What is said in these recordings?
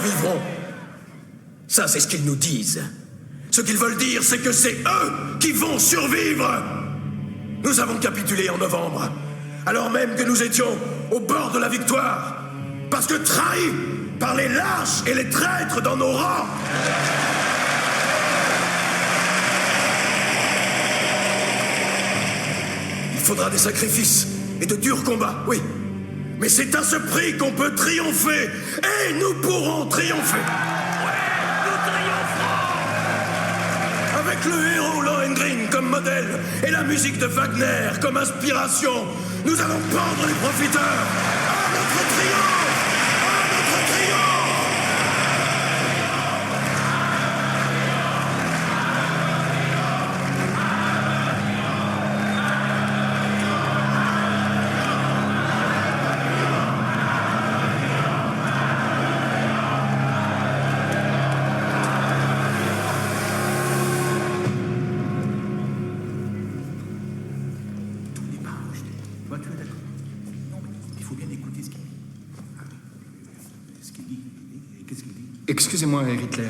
survivront. Ça, c'est ce qu'ils nous disent. Ce qu'ils veulent dire, c'est que c'est eux qui vont survivre. Nous avons capitulé en novembre, alors même que nous étions au bord de la victoire, parce que trahis par les lâches et les traîtres dans nos rangs. Il faudra des sacrifices et de durs combats, oui. Mais c'est à ce prix qu'on peut triompher, et nous pourrons triompher. Avec le héros Lohengrin comme modèle et la musique de Wagner comme inspiration, nous allons prendre les profiteurs à notre triomphe! À notre triomphe! Excusez-moi, Hitler.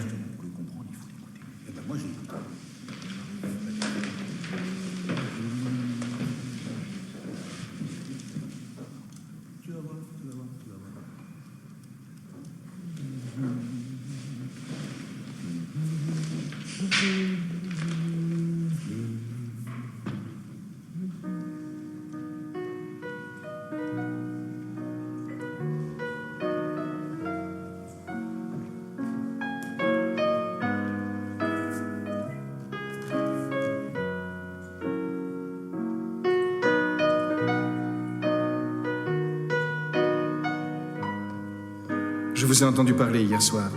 Je vous ai entendu parler hier soir.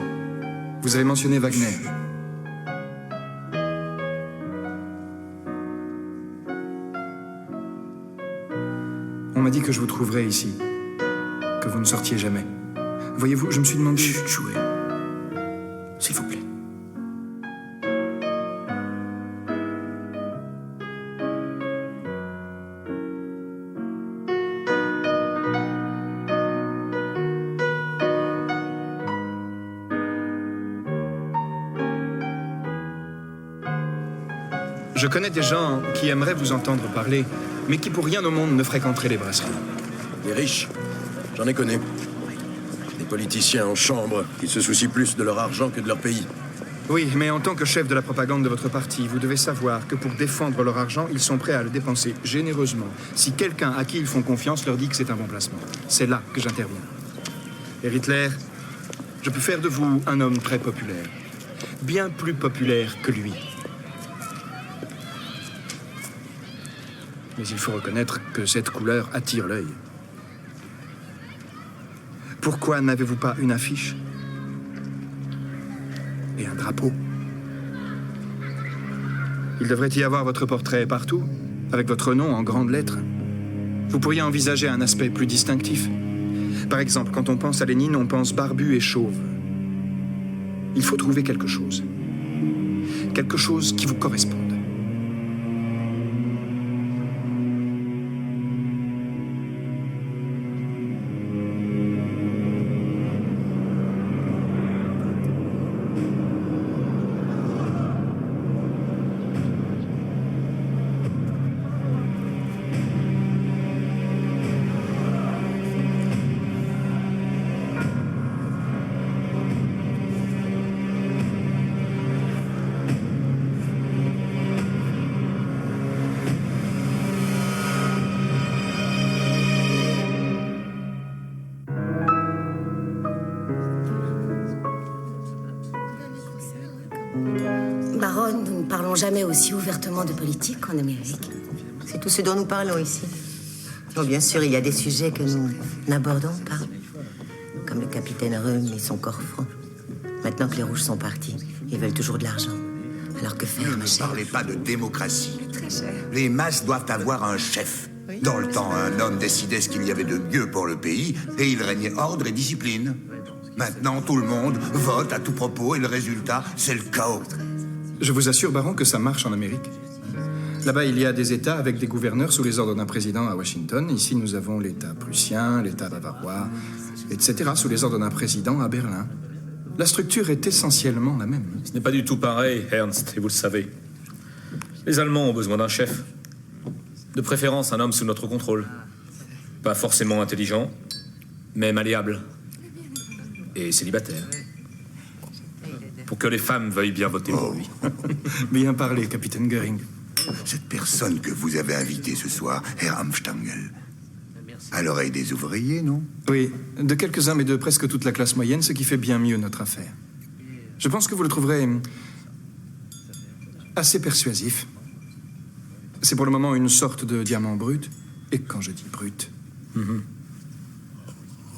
Vous avez mentionné Wagner. On m'a dit que je vous trouverais ici, que vous ne sortiez jamais. Voyez-vous, je me suis demandé... Chut, jouez. S'il vous plaît. Je connais des gens qui aimeraient vous entendre parler, mais qui pour rien au monde ne fréquenteraient les brasseries. Les riches, j'en ai connu. Des politiciens en chambre qui se soucient plus de leur argent que de leur pays. Oui, mais en tant que chef de la propagande de votre parti, vous devez savoir que pour défendre leur argent, ils sont prêts à le dépenser généreusement si quelqu'un à qui ils font confiance leur dit que c'est un bon placement. C'est là que j'interviens. Et Hitler, je peux faire de vous un homme très populaire. Bien plus populaire que lui. Mais il faut reconnaître que cette couleur attire l'œil. Pourquoi n'avez-vous pas une affiche et un drapeau? Il devrait y avoir votre portrait partout, avec votre nom en grandes lettres. Vous pourriez envisager un aspect plus distinctif. Par exemple, quand on pense à Lénine, on pense barbu et chauve. Il faut trouver quelque chose. Quelque chose qui vous corresponde. Baronne, nous ne parlons jamais aussi ouvertement de politique en Amérique. C'est tout ce dont nous parlons ici. Oh, bien sûr, il y a des sujets que nous n'abordons pas. Comme le capitaine Rhum et son corps franc. Maintenant que les Rouges sont partis, ils veulent toujours de l'argent. Alors que faire, ma Ne chère? parlez pas de démocratie. Les masses doivent avoir un chef. Dans le temps, un homme décidait ce qu'il y avait de mieux pour le pays et il régnait ordre et discipline. Maintenant, tout le monde vote à tout propos et le résultat, c'est le chaos. Je vous assure, baron, que ça marche en Amérique. Là-bas, il y a des États avec des gouverneurs sous les ordres d'un président à Washington. Ici, nous avons l'État prussien, l'État bavarois, etc., sous les ordres d'un président à Berlin. La structure est essentiellement la même. Ce n'est pas du tout pareil, Ernst, et vous le savez. Les Allemands ont besoin d'un chef. De préférence, un homme sous notre contrôle. Pas forcément intelligent, mais malléable. Et célibataire. Pour que les femmes veuillent bien voter pour lui. Bien parlé, capitaine Göring. Cette personne que vous avez invitée ce soir, Herr Amstangl, à l'oreille des ouvriers, non? Oui, de quelques-uns, mais de presque toute la classe moyenne, ce qui fait bien mieux notre affaire. Je pense que vous le trouverez assez persuasif. C'est pour le moment une sorte de diamant brut. Et quand je dis brut...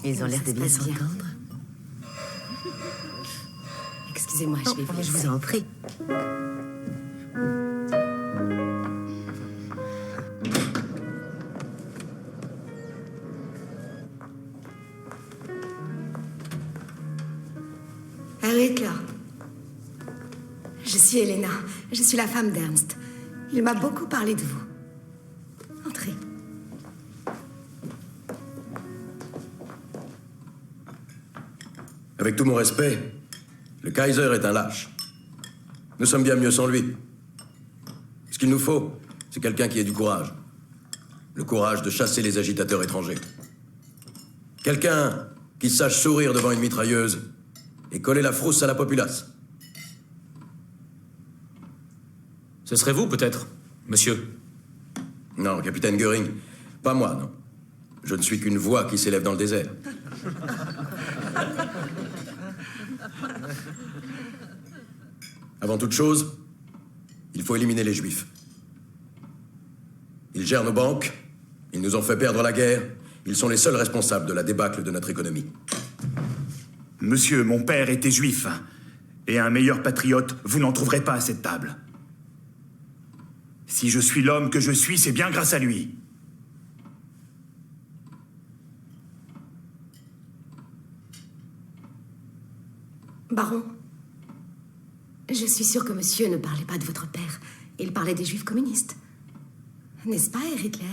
Ils ont l'air de bien Ça se passe bien. s'entendre. Excusez-moi, je vais vous Je laisser. vous en prie. Herr Hitler. Je suis Elena. Je suis la femme d'Ernst. Il m'a beaucoup parlé de vous. Entrez. Avec tout mon respect, le Kaiser est un lâche. Nous sommes bien mieux sans lui. Ce qu'il nous faut, c'est quelqu'un qui ait du courage. Le courage de chasser les agitateurs étrangers. Quelqu'un qui sache sourire devant une mitrailleuse et coller la frousse à la populace. Ce serait vous, peut-être, monsieur. Non, capitaine Göring, pas moi, non. Je ne suis qu'une voix qui s'élève dans le désert. Avant toute chose, il faut éliminer les Juifs. Ils gèrent nos banques, ils nous ont fait perdre la guerre, ils sont les seuls responsables de la débâcle de notre économie. Monsieur, mon père était juif. Et un meilleur patriote, vous n'en trouverez pas à cette table. Si je suis l'homme que je suis, c'est bien grâce à lui. Baron, je suis sûre que monsieur ne parlait pas de votre père. Il parlait des juifs communistes. N'est-ce pas, Herr Hitler?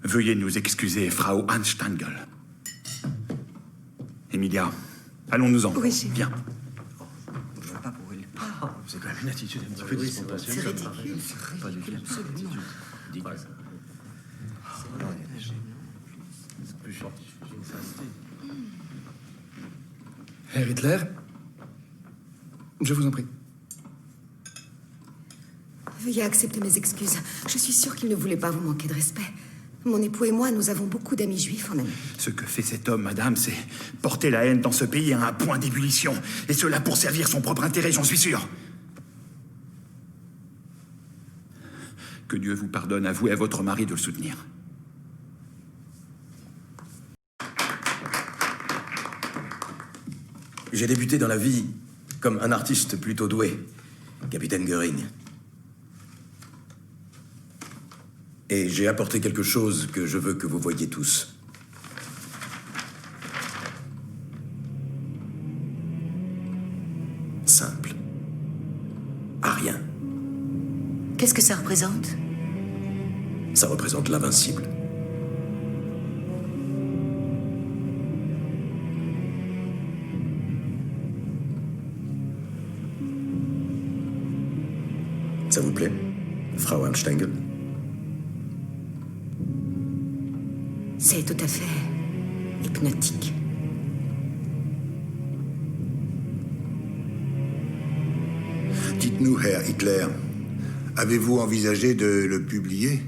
Veuillez nous excuser, Frau Amstangl. Emilia, allons-nous-en. Oui, j'ai- Viens. C'est quand même une attitude un petit peu disproportionnée. C'est ridicule. Herr Hitler, je vous en prie. Veuillez accepter mes excuses. Je suis sûre qu'il ne voulait pas vous manquer de respect. Mon époux et moi, nous avons beaucoup d'amis juifs en Amérique. Ce que fait cet homme, madame, c'est porter la haine dans ce pays à un point d'ébullition. Et cela pour servir son propre intérêt, j'en suis sûr. Que Dieu vous pardonne à vous et à votre mari de le soutenir. J'ai débuté dans la vie comme un artiste plutôt doué, capitaine Göring. Et j'ai apporté quelque chose que je veux que vous voyiez tous. Simple. À rien. Qu'est-ce que ça représente? Ça représente l'invincible. Ça vous plaît, Frau Amstangl? C'est tout à fait hypnotique. Dites-nous, Herr Hitler, avez-vous envisagé de le publier?